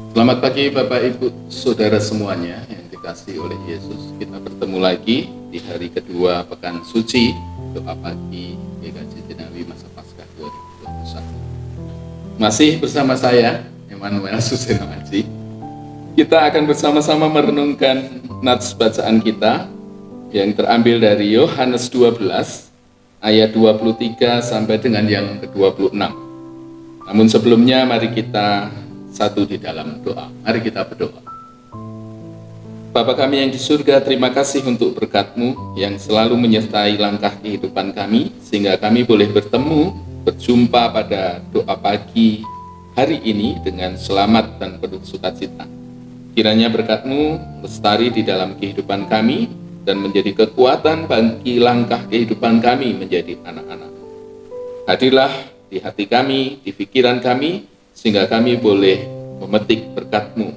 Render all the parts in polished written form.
Selamat pagi Bapak Ibu Saudara semuanya yang dikasihi oleh Yesus. Kita bertemu lagi di hari kedua Pekan Suci, doa pagi GKJ Jenawi masa Paskah 2021. Masih bersama saya, Emmanuel Suseno Aji. Kita akan bersama-sama merenungkan nats bacaan kita yang terambil dari Yohanes 12 ayat 23 sampai dengan yang ke-26. Namun sebelumnya mari kita satu di dalam doa. Mari kita berdoa. Bapa kami yang di surga, terima kasih untuk berkat-Mu yang selalu menyertai langkah kehidupan kami, sehingga kami boleh bertemu, berjumpa pada doa pagi hari ini dengan selamat dan penuh sukacita. Kiranya berkat-Mu lestari di dalam kehidupan kami dan menjadi kekuatan bagi langkah kehidupan kami menjadi anak-anak. Hadirlah di hati kami, di pikiran kami, sehingga kami boleh memetik berkat-Mu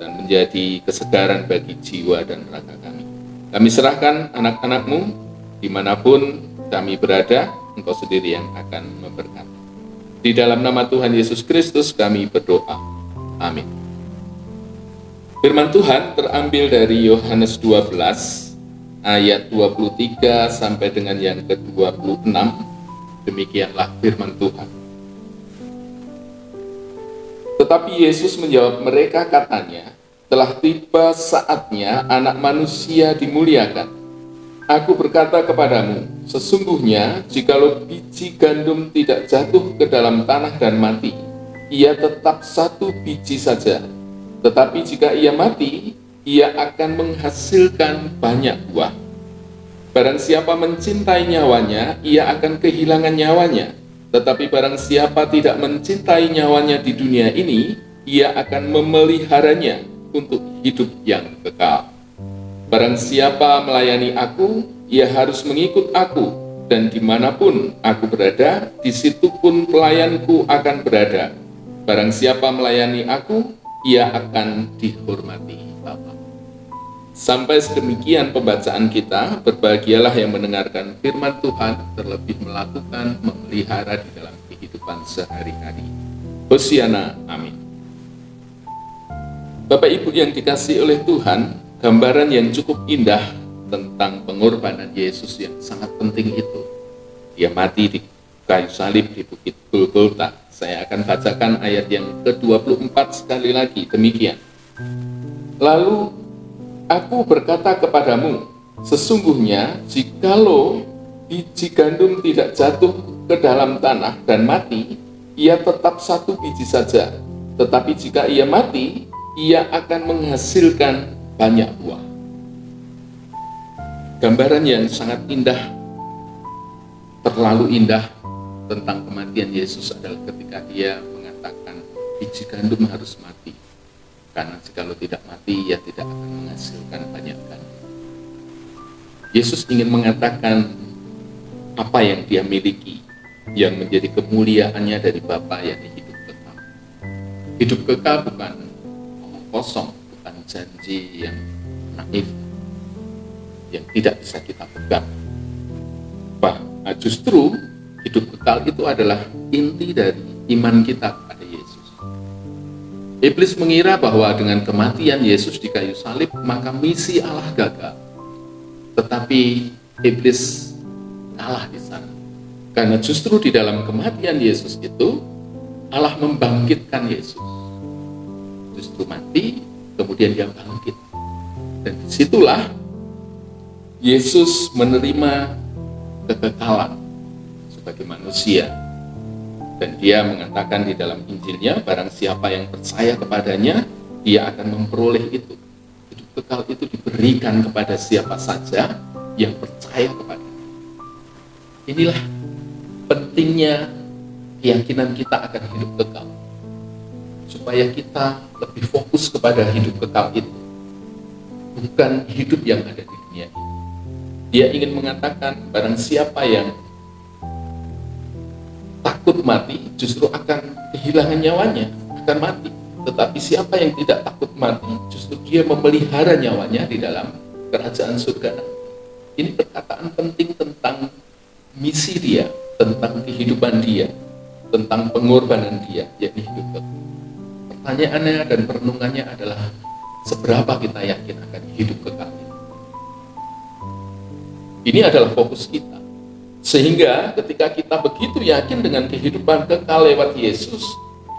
dan menjadi kesegaran bagi jiwa dan raga kami. Kami serahkan anak-anak-Mu dimanapun kami berada, Engkau sendiri yang akan memberkati. Di dalam nama Tuhan Yesus Kristus kami berdoa. Amin. Firman Tuhan terambil dari Yohanes 12 ayat 23 sampai dengan yang ke-26. Demikianlah firman Tuhan. Tetapi Yesus menjawab mereka katanya, telah tiba saatnya anak manusia dimuliakan. Aku berkata kepadamu, sesungguhnya jikalau biji gandum tidak jatuh ke dalam tanah dan mati, ia tetap satu biji saja. Tetapi jika ia mati, ia akan menghasilkan banyak buah. Barang siapa mencintai nyawanya, ia akan kehilangan nyawanya. Tetapi barang siapa tidak mencintai nyawanya di dunia ini, ia akan memeliharanya untuk hidup yang kekal. Barang siapa melayani aku, ia harus mengikut aku, dan dimanapun aku berada, di situ pun pelayanku akan berada. Barang siapa melayani aku, ia akan dihormati Bapa. Sampai sedemikian pembacaan kita. Berbahagialah yang mendengarkan firman Tuhan, terlebih melakukan, memelihara di dalam kehidupan sehari-hari. Hosiana, amin. Bapak Ibu yang dikasihi oleh Tuhan, gambaran yang cukup indah tentang pengorbanan Yesus yang sangat penting itu. Dia mati di kayu salib di Bukit Golgota. Saya akan bacakan ayat yang ke-24 sekali lagi, demikian. Lalu aku berkata kepadamu, sesungguhnya jikalau biji gandum tidak jatuh ke dalam tanah dan mati, ia tetap satu biji saja. Tetapi jika ia mati, ia akan menghasilkan banyak buah. Gambaran yang sangat indah, terlalu indah tentang kematian Yesus adalah ketika dia mengatakan biji gandum harus mati. Karena jikalau tidak mati, ia tidak akan menghasilkan banyak gandum. Yesus ingin mengatakan apa yang dia miliki, yang menjadi kemuliaannya dari Bapa, yakni hidup kekal. Hidup kekal bukan omong kosong, bukan janji yang naif, yang tidak bisa kita pegang. Justru hidup kekal itu adalah inti dari iman kita kepada Yesus. Iblis mengira bahwa dengan kematian Yesus di kayu salib, maka misi Allah gagal. Tetapi iblis kalah di sana. Karena justru di dalam kematian Yesus itu, Allah membangkitkan Yesus. Justru mati, kemudian dia bangkit. Dan disitulah Yesus menerima kekekalan sebagai manusia. Dan dia mengatakan di dalam Injilnya, barang siapa yang percaya kepadanya, dia akan memperoleh itu. Hidup kekal itu diberikan kepada siapa saja yang percaya kepadanya. Inilah pentingnya keyakinan kita akan hidup kekal. Supaya kita lebih fokus kepada hidup kekal itu. Bukan hidup yang ada di dunia ini. Dia ingin mengatakan, barang siapa yang takut mati, justru akan kehilangan nyawanya, akan mati. Tetapi siapa yang tidak takut mati, justru dia memelihara nyawanya di dalam kerajaan surga. Ini perkataan penting tentang misi dia, tentang kehidupan dia, tentang pengorbanan dia, yakni hidup kekal. Pertanyaannya dan perenungannya adalah seberapa kita yakin akan hidup kekal ini. Ini adalah fokus kita. Sehingga ketika kita begitu yakin dengan kehidupan kekal lewat Yesus,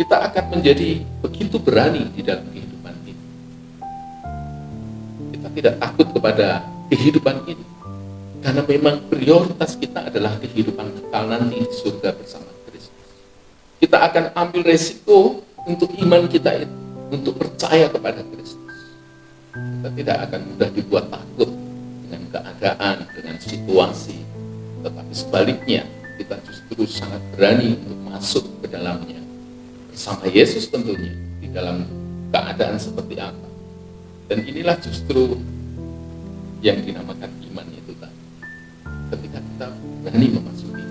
kita akan menjadi begitu berani di dalam kehidupan ini. Kita tidak takut kepada kehidupan ini, karena memang prioritas kita adalah kehidupan kekal nanti di surga bersama Kristus. Kita akan ambil resiko untuk iman kita itu, untuk percaya kepada Kristus. Kita tidak akan mudah dibuat takut dengan keadaan, dengan situasi, tetapi sebaliknya kita justru sangat berani untuk masuk ke dalamnya bersama Yesus tentunya di dalam keadaan seperti apa. Dan inilah justru yang dinamakan iman itu tadi. Ketika kita berani memasuki,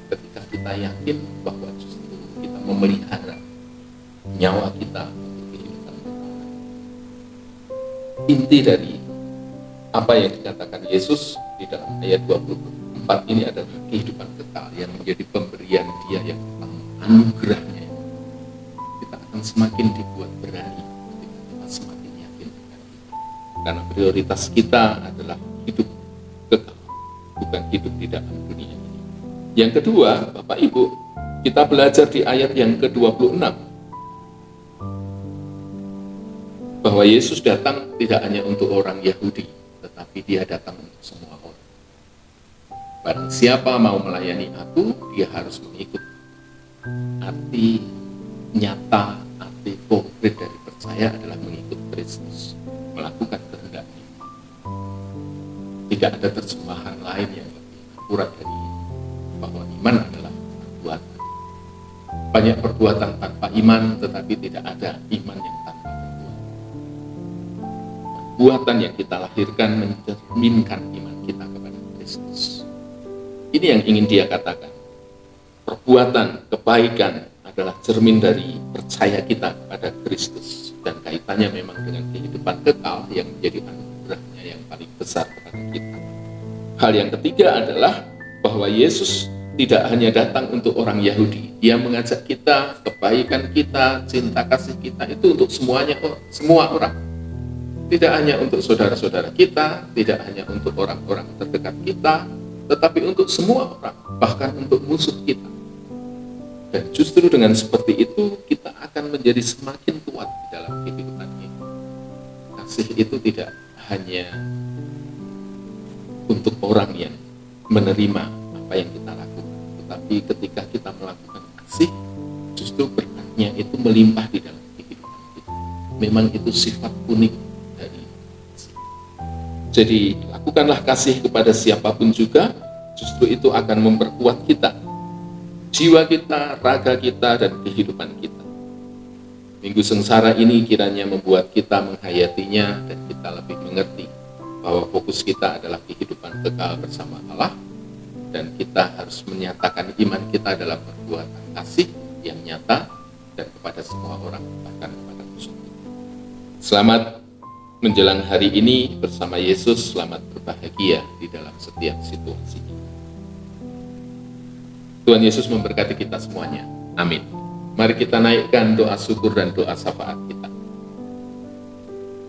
ketika kita yakin bahwa justru kita memelihara nyawa kita untuk kehidupan kekal. Inti dari apa yang dikatakan Yesus di dalam ayat 24 ini adalah kehidupan kekal yang menjadi pemberian Dia yang pertama, anugerahnya. Kita akan semakin dibuat berani ketika kita semakin yakin dengan itu. Karena prioritas kita adalah hidup kekal, bukan hidup di dalam dunia ini. Yang kedua, Bapak Ibu, kita belajar di ayat yang ke-26 bahwa Yesus datang tidak hanya untuk orang Yahudi, tetapi Dia datang untuk semua orang. Barang siapa mau melayani Aku, dia harus mengikut. Arti nyata, arti konkret dari percaya adalah mengikut Kristus, melakukan kehendak-Nya. Tidak ada terjemahan lain yang lebih akurat dari ini, bahwa iman adalah perbuatan. Banyak perbuatan tanpa iman, tetapi tidak ada iman yang tanpa perbuatan. Perbuatan yang kita lahirkan mencerminkan iman kita kepada Kristus. Ini yang ingin Dia katakan. Perbuatan kebaikan adalah cermin dari percaya kita kepada Kristus, dan kaitannya memang dengan kehidupan kekal yang menjadi anugerahnya yang paling besar kepada kita. Hal yang ketiga adalah bahwa Yesus tidak hanya datang untuk orang Yahudi. Dia mengajak kita, kebaikan kita, cinta kasih kita itu untuk semuanya, semua orang. Tidak hanya untuk saudara-saudara kita, tidak hanya untuk orang-orang terdekat kita, tetapi untuk semua orang, bahkan untuk musuh kita. Dan justru dengan seperti itu, kita akan menjadi semakin kuat di dalam kehidupan ini. Kasih itu tidak hanya untuk orang yang menerima apa yang kita lakukan, tetapi ketika kita melakukan kasih, justru berkatnya itu melimpah di dalam kehidupan kita. Memang itu sifat unik dari kasih. Jadi lakukanlah kasih kepada siapapun juga, justru itu akan memperkuat kita, jiwa kita, raga kita, dan kehidupan kita. Minggu sengsara ini kiranya membuat kita menghayatinya dan kita lebih mengerti bahwa fokus kita adalah kehidupan kekal bersama Allah, dan kita harus menyatakan iman kita dalam perbuatan kasih yang nyata dan kepada semua orang, bahkan kepada musuh kita. Selamat menjelang hari ini bersama Yesus, selamat berbahagia di dalam setiap situasi. Tuhan Yesus memberkati kita semuanya. Amin. Mari kita naikkan doa syukur dan doa syafaat kita.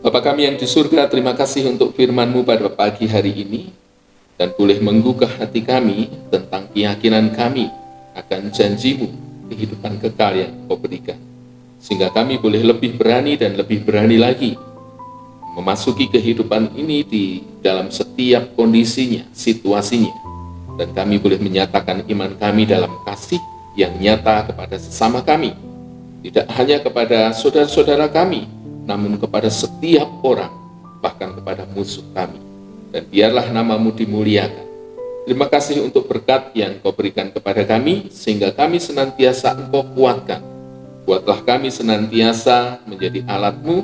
Bapa kami yang di surga, terima kasih untuk firman-Mu pada pagi hari ini, dan boleh menggugah hati kami tentang keyakinan kami akan janji-Mu, kehidupan kekal yang Kau berikan. Sehingga kami boleh lebih berani dan lebih berani lagi memasuki kehidupan ini di dalam setiap kondisinya, situasinya. Dan kami boleh menyatakan iman kami dalam kasih yang nyata kepada sesama kami. Tidak hanya kepada saudara-saudara kami, namun kepada setiap orang, bahkan kepada musuh kami. Dan biarlah nama-Mu dimuliakan. Terima kasih untuk berkat yang Kau berikan kepada kami, sehingga kami senantiasa Engkau kuatkan. Buatlah kami senantiasa menjadi alat-Mu,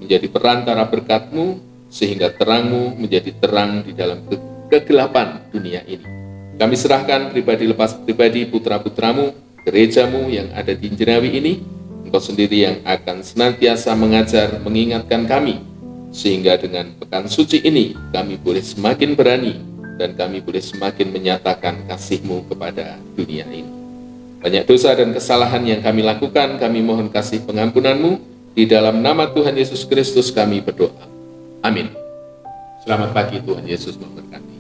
menjadi perantara berkat-Mu, sehingga terang-Mu menjadi terang di dalam kegelapan dunia ini. Kami serahkan pribadi lepas pribadi, putra-putramu, gerejamu yang ada di Injerawi ini. Engkau sendiri yang akan senantiasa mengajar, mengingatkan kami, sehingga dengan pekan suci ini kami boleh semakin berani dan kami boleh semakin menyatakan kasih-Mu kepada dunia ini. Banyak dosa dan kesalahan yang kami lakukan, kami mohon kasih pengampunan-Mu. Di dalam nama Tuhan Yesus Kristus kami berdoa. Amin. Selamat pagi, Tuhan Yesus memberkati.